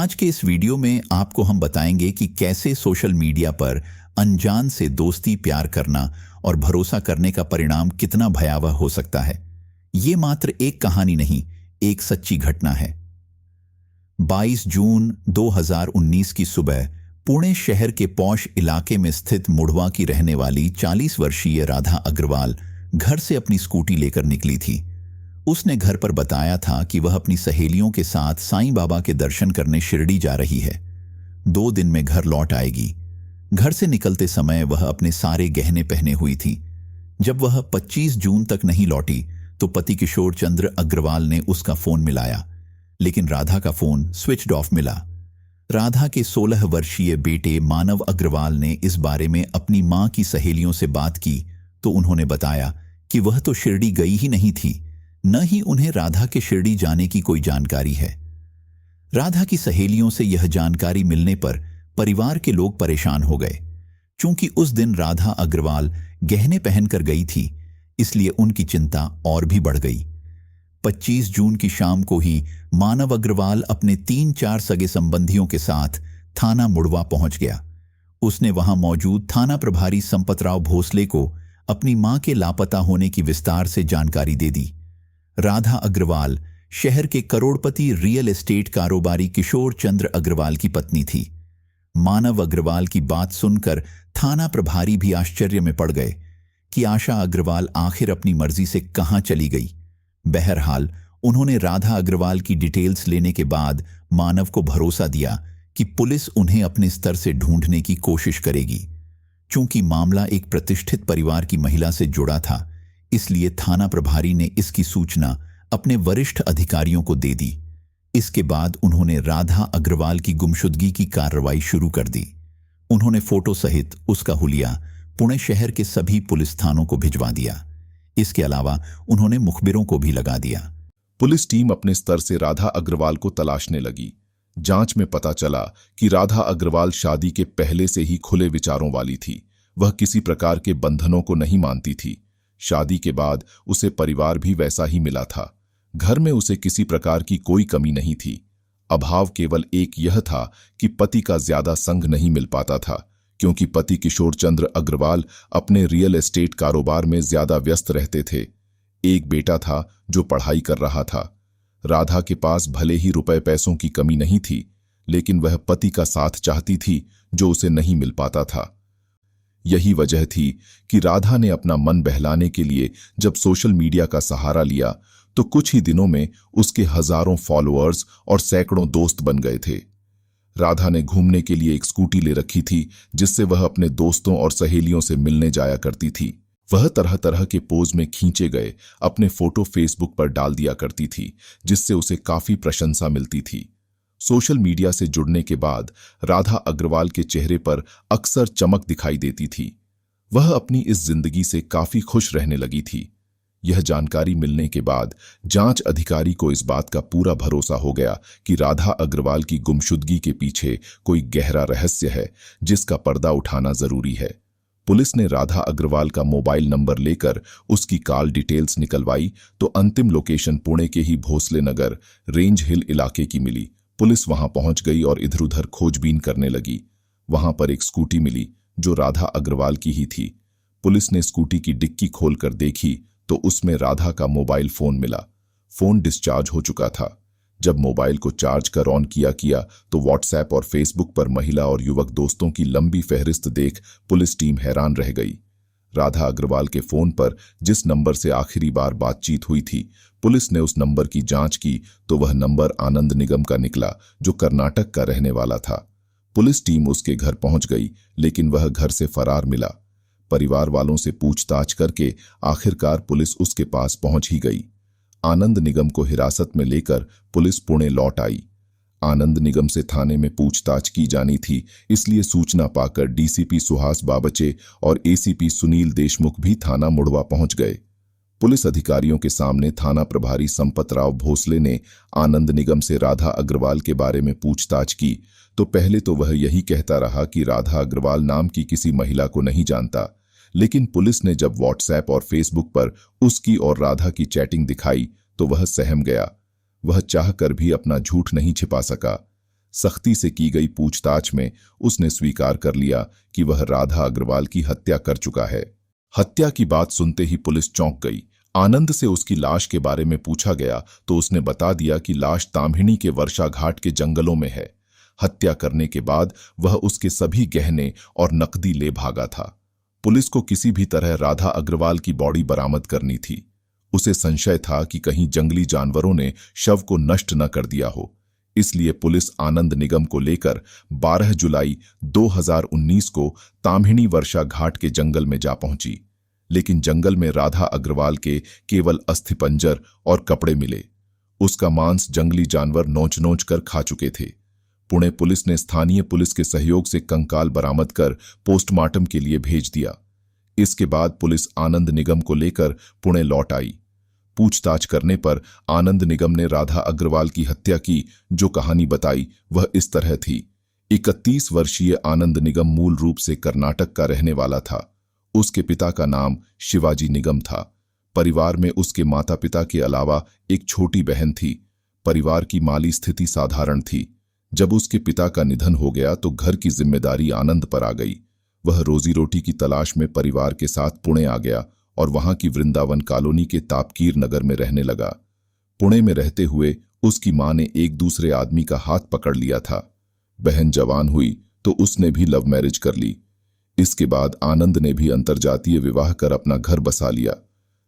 आज के इस वीडियो में आपको हम बताएंगे कि कैसे सोशल मीडिया पर अनजान से दोस्ती प्यार करना और भरोसा करने का परिणाम कितना भयावह हो सकता है। ये मात्र एक कहानी नहीं, एक सच्ची घटना है। 22 जून 2019 की सुबह पुणे शहर के पॉश इलाके में स्थित मुढ़वा की रहने वाली 40 वर्षीय राधा अग्रवाल घर से अपनी स्कूटी लेकर निकली थी। उसने घर पर बताया था कि वह अपनी सहेलियों के साथ साईं बाबा के दर्शन करने शिरडी जा रही है। 2 दिन में घर लौट आएगी। घर से निकलते समय वह अपने सारे गहने पहने हुई थी। जब वह 25 जून तक नहीं लौटी तो पति किशोर चंद्र अग्रवाल ने उसका फोन मिलाया, लेकिन राधा का फोन स्विच्ड ऑफ मिला। राधा के 16 वर्षीय बेटे मानव अग्रवाल ने इस बारे में अपनी मां की सहेलियों से बात की तो उन्होंने बताया कि वह तो शिरडी गई ही नहीं थी, न ही उन्हें राधा के शिरडी जाने की कोई जानकारी है। राधा की सहेलियों से यह जानकारी मिलने पर परिवार के लोग परेशान हो गए। चूंकि उस दिन राधा अग्रवाल गहने पहनकर गई थी, इसलिए उनकी चिंता और भी बढ़ गई। 25 जून की शाम को ही मानव अग्रवाल अपने 3-4 सगे संबंधियों के साथ थाना मुढ़वा पहुंच गया। उसने वहां मौजूद थाना प्रभारी संपतराव भोसले को अपनी मां के लापता होने की विस्तार से जानकारी दे दी। राधा अग्रवाल शहर के करोड़पति रियल एस्टेट कारोबारी किशोर चंद्र अग्रवाल की पत्नी थी। मानव अग्रवाल की बात सुनकर थाना प्रभारी भी आश्चर्य में पड़ गए कि आशा अग्रवाल आखिर अपनी मर्जी से कहां चली गई। बहरहाल उन्होंने राधा अग्रवाल की डिटेल्स लेने के बाद मानव को भरोसा दिया कि पुलिस उन्हें अपने स्तर से ढूंढने की कोशिश करेगी। चूंकि मामला एक प्रतिष्ठित परिवार की महिला से जुड़ा था, इसलिए थाना प्रभारी ने इसकी सूचना अपने वरिष्ठ अधिकारियों को दे दी। इसके बाद उन्होंने राधा अग्रवाल की गुमशुदगी की कार्रवाई शुरू कर दी। उन्होंने फोटो सहित उसका हुलिया पुणे शहर के सभी पुलिस थानों को भिजवा दिया। इसके अलावा उन्होंने मुखबिरों को भी लगा दिया। पुलिस टीम अपने स्तर से राधा अग्रवाल को तलाशने लगी। जांच में पता चला कि राधा अग्रवाल शादी के पहले से ही खुले विचारों वाली थी। वह किसी प्रकार के बंधनों को नहीं मानती थी। शादी के बाद उसे परिवार भी वैसा ही मिला था। घर में उसे किसी प्रकार की कोई कमी नहीं थी। अभाव केवल एक यह था कि पति का ज्यादा संग नहीं मिल पाता था, क्योंकि पति किशोर चंद्र अग्रवाल अपने रियल एस्टेट कारोबार में ज्यादा व्यस्त रहते थे। एक बेटा था जो पढ़ाई कर रहा था। राधा के पास भले ही रुपए पैसों की कमी नहीं थी, लेकिन वह पति का साथ चाहती थी जो उसे नहीं मिल पाता था। यही वजह थी कि राधा ने अपना मन बहलाने के लिए जब सोशल मीडिया का सहारा लिया तो कुछ ही दिनों में उसके हजारों फॉलोअर्स और सैकड़ों दोस्त बन गए थे। राधा ने घूमने के लिए एक स्कूटी ले रखी थी, जिससे वह अपने दोस्तों और सहेलियों से मिलने जाया करती थी। वह तरह तरह के पोज में खींचे गए अपने फोटो फेसबुक पर डाल दिया करती थी, जिससे उसे काफी प्रशंसा मिलती थी। सोशल मीडिया से जुड़ने के बाद राधा अग्रवाल के चेहरे पर अक्सर चमक दिखाई देती थी। वह अपनी इस जिंदगी से काफी खुश रहने लगी थी। यह जानकारी मिलने के बाद जांच अधिकारी को इस बात का पूरा भरोसा हो गया कि राधा अग्रवाल की गुमशुदगी के पीछे कोई गहरा रहस्य है, जिसका पर्दा उठाना जरूरी है। पुलिस ने राधा अग्रवाल का मोबाइल नंबर लेकर उसकी कॉल डिटेल्स निकलवाई तो अंतिम लोकेशन पुणे के ही भोसले नगर रेंज हिल इलाके की मिली। पुलिस वहां पहुंच गई और इधर उधर खोजबीन करने लगी। वहां पर एक स्कूटी मिली जो राधा अग्रवाल की ही थी। पुलिस ने स्कूटी की डिक्की खोलकर देखी तो उसमें राधा का मोबाइल फोन मिला। फोन डिस्चार्ज हो चुका था। जब मोबाइल को चार्ज कर ऑन किया तो व्हाट्सएप और फेसबुक पर महिला और युवक दोस्तों की लंबी फहरिस्त देख पुलिस टीम हैरान रह गई। राधा अग्रवाल के फोन पर जिस नंबर से आखिरी बार बातचीत हुई थी, पुलिस ने उस नंबर की जांच की तो वह नंबर आनंद निगम का निकला, जो कर्नाटक का रहने वाला था। पुलिस टीम उसके घर पहुंच गई, लेकिन वह घर से फरार मिला। परिवार वालों से पूछताछ करके आखिरकार पुलिस उसके पास पहुंच ही गई। आनंद निगम को हिरासत में लेकर पुलिस पुणे लौट आई। आनंद निगम से थाने में पूछताछ की जानी थी, इसलिए सूचना पाकर डीसीपी सुहास बाबचे और एसीपी सुनील देशमुख भी थाना मुढ़वा पहुंच गए। पुलिस अधिकारियों के सामने थाना प्रभारी संपतराव भोसले ने आनंद निगम से राधा अग्रवाल के बारे में पूछताछ की तो पहले तो वह यही कहता रहा कि राधा अग्रवाल नाम की किसी महिला को नहीं जानता, लेकिन पुलिस ने जब व्हाट्सएप और फेसबुक पर उसकी और राधा की चैटिंग दिखाई तो वह सहम गया। वह चाहकर भी अपना झूठ नहीं छिपा सका। सख्ती से की गई पूछताछ में उसने स्वीकार कर लिया कि वह राधा अग्रवाल की हत्या कर चुका है। हत्या की बात सुनते ही पुलिस चौंक गई। आनंद से उसकी लाश के बारे में पूछा गया तो उसने बता दिया कि लाश ताम्हिणी के वर्षा घाट के जंगलों में है। हत्या करने के बाद वह उसके सभी गहने और नकदी ले भागा था। पुलिस को किसी भी तरह राधा अग्रवाल की बॉडी बरामद करनी थी। उसे संशय था कि कहीं जंगली जानवरों ने शव को नष्ट न कर दिया हो। इसलिए पुलिस आनंद निगम को लेकर 12 जुलाई 2019 को ताम्हिणी वर्षा घाट के जंगल में जा पहुंची। लेकिन जंगल में राधा अग्रवाल के केवल अस्थिपंजर और कपड़े मिले। उसका मांस जंगली जानवर नोच नोच कर खा चुके थे। पुणे पुलिस ने स्थानीय पुलिस के सहयोग से कंकाल बरामद कर पोस्टमार्टम के लिए भेज दिया। इसके बाद पुलिस आनंद निगम को लेकर पुणे लौट आई। पूछताछ करने पर आनंद निगम ने राधा अग्रवाल की हत्या की जो कहानी बताई वह इस तरह थी। 31 वर्षीय आनंद निगम मूल रूप से कर्नाटक का रहने वाला था। उसके पिता का नाम शिवाजी निगम था। परिवार में उसके माता पिता के अलावा एक छोटी बहन थी। परिवार की माली स्थिति साधारण थी। जब उसके पिता का निधन हो गया तो घर की जिम्मेदारी आनंद पर आ गई। वह रोजी रोटी की तलाश में परिवार के साथ पुणे आ गया और वहां की वृंदावन कॉलोनी के तापकीर नगर में रहने लगा। पुणे में रहते हुए उसकी मां ने एक दूसरे आदमी का हाथ पकड़ लिया था। बहन जवान हुई तो उसने भी लव मैरिज कर ली। इसके बाद आनंद ने भी अंतरजातीय विवाह कर अपना घर बसा लिया।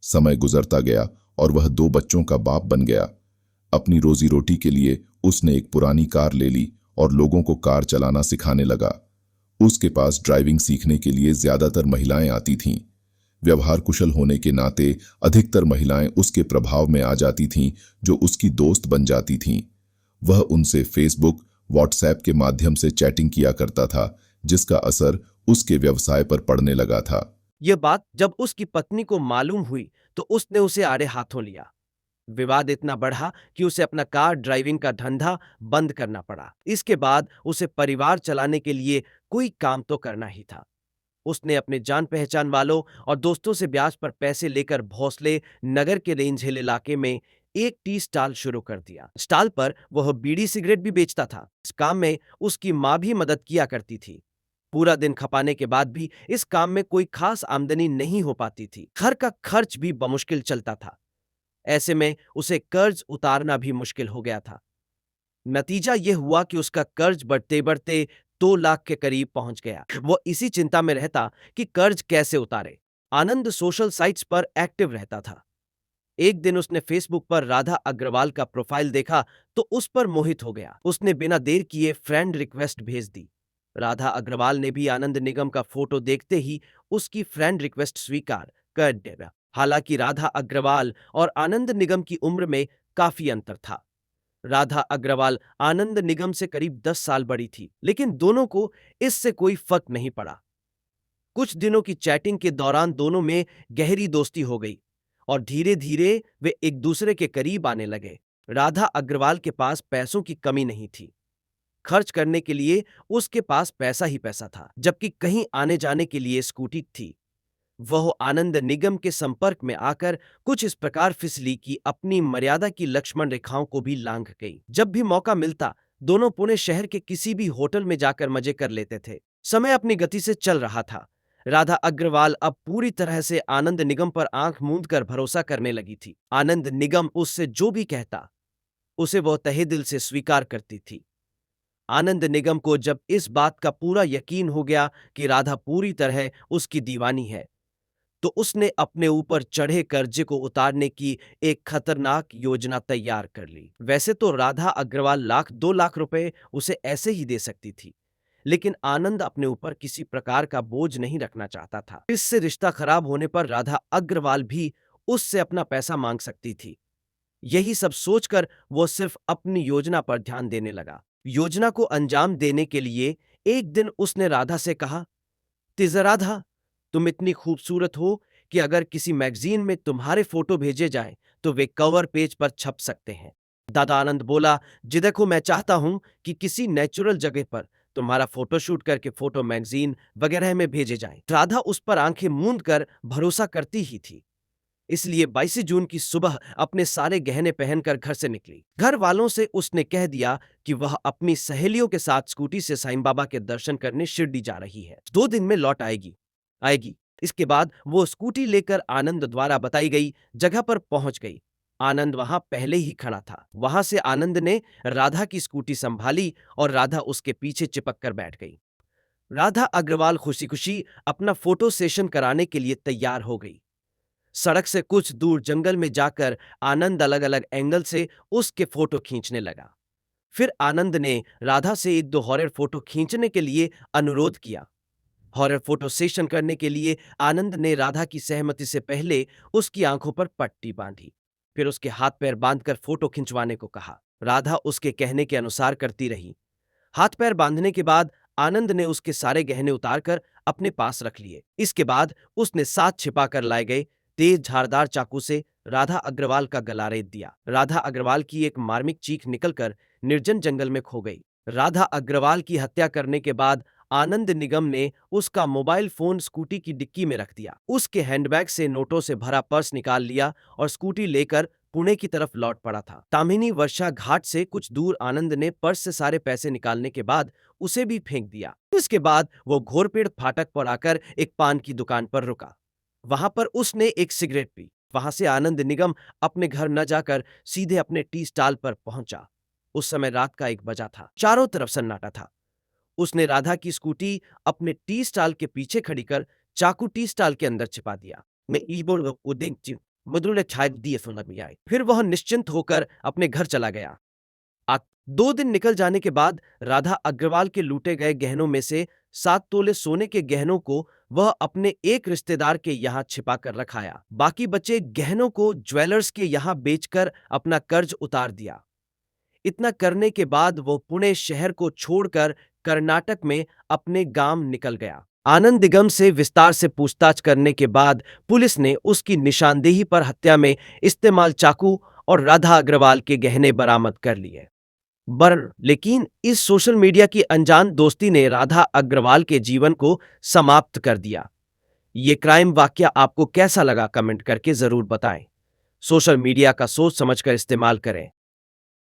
समय गुजरता गया और वह 2 बच्चों का बाप बन गया। अपनी रोजी रोटी के लिए उसने एक पुरानी कार ले ली और लोगों को कार चलाना सिखाने लगा। उसके पास ड्राइविंग सीखने के लिए ज्यादातर महिलाएं आती थीं। व्यवहार कुशल होने के नाते अधिकतर महिलाएं उसके प्रभाव में आ जाती थीं, जो उसकी दोस्त बन जाती थीं। वह उनसे फेसबुक, व्हाट्सएप के माध्यम से चैटिंग किया करता था, जिसका असर उसके व्यवसाय पर पड़ने लगा था। यह बात जब उसकी पत्नी को मालूम हुई तो उसने उसे आड़े हाथों लिया। विवाद इतना बढ़ा कि उसे अपना कार ड्राइविंग का धंधा बंद करना पड़ा। इसके बाद उसे परिवार चलाने के लिए कोई काम तो करना ही था। उसने अपने जान पहचान वालों और दोस्तों से ब्याज पर पैसे लेकर भोसले नगर के रेंज हिल इलाके में एक टी स्टॉल शुरू कर दिया। स्टॉल पर वह बीड़ी सिगरेट भी बेचता था। इस काम में उसकी मां भी मदद किया करती थी। पूरा दिन खपाने के बाद भी इस काम में कोई खास आमदनी नहीं हो पाती थी। घर का खर्च भी बमुश्किल चलता था। ऐसे में उसे कर्ज उतारना भी मुश्किल हो गया था। नतीजा यह हुआ कि उसका कर्ज बढ़ते बढ़ते 2 लाख के करीब पहुंच गया। वो इसी चिंता में रहता कि कर्ज कैसे उतारे। आनंद सोशल साइट्स पर एक्टिव रहता था। एक दिन उसने फेसबुक पर राधा अग्रवाल का प्रोफाइल देखा तो उस पर मोहित हो गया। उसने बिना देर किए फ्रेंड रिक्वेस्ट भेज दी। राधा अग्रवाल ने भी आनंद निगम का फोटो देखते ही उसकी फ्रेंड रिक्वेस्ट स्वीकार कर दिया। हालांकि राधा अग्रवाल और आनंद निगम की उम्र में काफी अंतर था। राधा अग्रवाल आनंद निगम से करीब 10 साल बड़ी थी, लेकिन दोनों को इससे कोई फर्क नहीं पड़ा। कुछ दिनों की चैटिंग के दौरान दोनों में गहरी दोस्ती हो गई और धीरे धीरे वे एक दूसरे के करीब आने लगे। राधा अग्रवाल के पास पैसों की कमी नहीं थी। खर्च करने के लिए उसके पास पैसा ही पैसा था, जबकि कहीं आने जाने के लिए स्कूटी थी। वह आनंद निगम के संपर्क में आकर कुछ इस प्रकार फिसली कि अपनी मर्यादा की लक्ष्मण रेखाओं को भी लांघ गई। जब भी मौका मिलता दोनों पुणे शहर के किसी भी होटल में जाकर मजे कर लेते थे। समय अपनी गति से चल रहा था। राधा अग्रवाल अब पूरी तरह से आनंद निगम पर आंख मूंद कर भरोसा करने लगी थी। आनंद निगम उससे जो भी कहता उसे वह तहे दिल से स्वीकार करती थी। आनंद निगम को जब इस बात का पूरा यकीन हो गया कि राधा पूरी तरह उसकी दीवानी है, तो उसने अपने ऊपर चढ़े कर्जे को उतारने की एक खतरनाक योजना तैयार कर ली। वैसे तो राधा अग्रवाल 1-2 लाख रुपए उसे ऐसे ही दे सकती थी, लेकिन आनंद अपने ऊपर किसी प्रकार का बोझ नहीं रखना चाहता था। इससे रिश्ता खराब होने पर राधा अग्रवाल भी उससे अपना पैसा मांग सकती थी। यही सब सोचकर वो सिर्फ अपनी योजना पर ध्यान देने लगा। योजना को अंजाम देने के लिए एक दिन उसने राधा से कहा, "तिज़ राधा, तुम इतनी खूबसूरत हो कि अगर किसी मैगजीन में तुम्हारे फोटो भेजे जाएं तो वे कवर पेज पर छप सकते हैं।" दादा आनंद बोला, "जी देखो, मैं चाहता हूं कि किसी नेचुरल जगह पर तुम्हारा फोटोशूट करके फोटो मैगजीन वगैरह में भेजे जाएं।" राधा उस पर आंखें मूंद कर भरोसा करती ही थी। इसलिए 22 जून की सुबह अपने सारे गहने पहनकर घर से निकली। घर वालों से उसने कह दिया कि वह अपनी सहेलियों के साथ स्कूटी से साईं बाबा के दर्शन करने शिरडी जा रही है, 2 दिन में लौट आएगी। इसके बाद वो स्कूटी लेकर आनंद द्वारा बताई गई जगह पर पहुंच गई। आनंद वहां पहले ही खड़ा था। वहां से आनंद ने राधा की स्कूटी संभाली और राधा उसके पीछे चिपक कर बैठ गई। राधा अग्रवाल खुशी खुशी अपना फोटो सेशन कराने के लिए तैयार हो गई। सड़क से कुछ दूर जंगल में जाकर आनंद अलग अलग एंगल से उसके फोटो खींचने लगा। फिर आनंद ने राधा से 1-2 हॉरर फोटो खींचने के लिए अनुरोध किया। हॉरर फोटो सेशन करने के लिए आनंद ने राधा की सहमति से पहले उसकी आंखों पर पट्टी बांधी। फिर उसके हाथ पैर बांधकर फोटो खिंचवाने को कहा। राधा उसके कहने के अनुसार करती रही। हाथ पैर बांधने के बाद आनंद ने उसके सारे गहने उतारकर अपने पास रख लिए। इसके बाद उसने साथ छिपा कर लाए गए तेज धारदार चाकू से राधा अग्रवाल का गला रेत दिया। राधा अग्रवाल की एक मार्मिक चीख निकलकर निर्जन जंगल में खो गई। राधा अग्रवाल की हत्या करने के बाद आनंद निगम ने उसका मोबाइल फोन स्कूटी की डिक्की में रख दिया। उसके हैंडबैग से नोटों से भरा पर्स निकाल लिया और स्कूटी लेकर पुणे की तरफ लौट पड़ा था। ताम्हिनी वर्षा घाट से कुछ दूर आनंद ने पर्स से सारे पैसे निकालने के बाद उसे भी फेंक दिया। इसके बाद वो घोरपेड़ फाटक पर आकर एक पान की दुकान पर रुका। वहां पर उसने एक सिगरेट पी। वहां से आनंद निगम अपने घर न जाकर सीधे अपने टी स्टॉल पर पहुंचा। उस समय रात का 1 बजा था। चारों तरफ सन्नाटा था। उसने राधा की स्कूटी अपने टी स्टॉल के पीछे खड़ी कर चाकू टी स्टॉल के अंदर छिपा दिया। फिर वह निश्चिंत होकर अपने घर चला गया। 2 दिन निकल जाने के बाद राधा अग्रवाल के लूटे गए गहनों में से 7 तोले सोने के गहनों को वह अपने एक रिश्तेदार के यहाँ छिपा कर रखाया। बाकी बचे गहनों को ज्वेलर्स के यहाँ बेचकर अपना कर्ज उतार दिया। इतना करने के बाद वो पुणे शहर को छोड़कर कर्नाटक में अपने गांव निकल गया। आनंद निगम से विस्तार से पूछताछ करने के बाद पुलिस ने उसकी निशानदेही पर हत्या में इस्तेमाल चाकू और राधा अग्रवाल के गहने बरामद कर लिए। लेकिन इस सोशल मीडिया की अनजान दोस्ती ने राधा अग्रवाल के जीवन को समाप्त कर दिया। ये क्राइम वाकया आपको कैसा लगा कमेंट करके जरूर बताएं। सोशल मीडिया का सोच समझकर इस्तेमाल करें।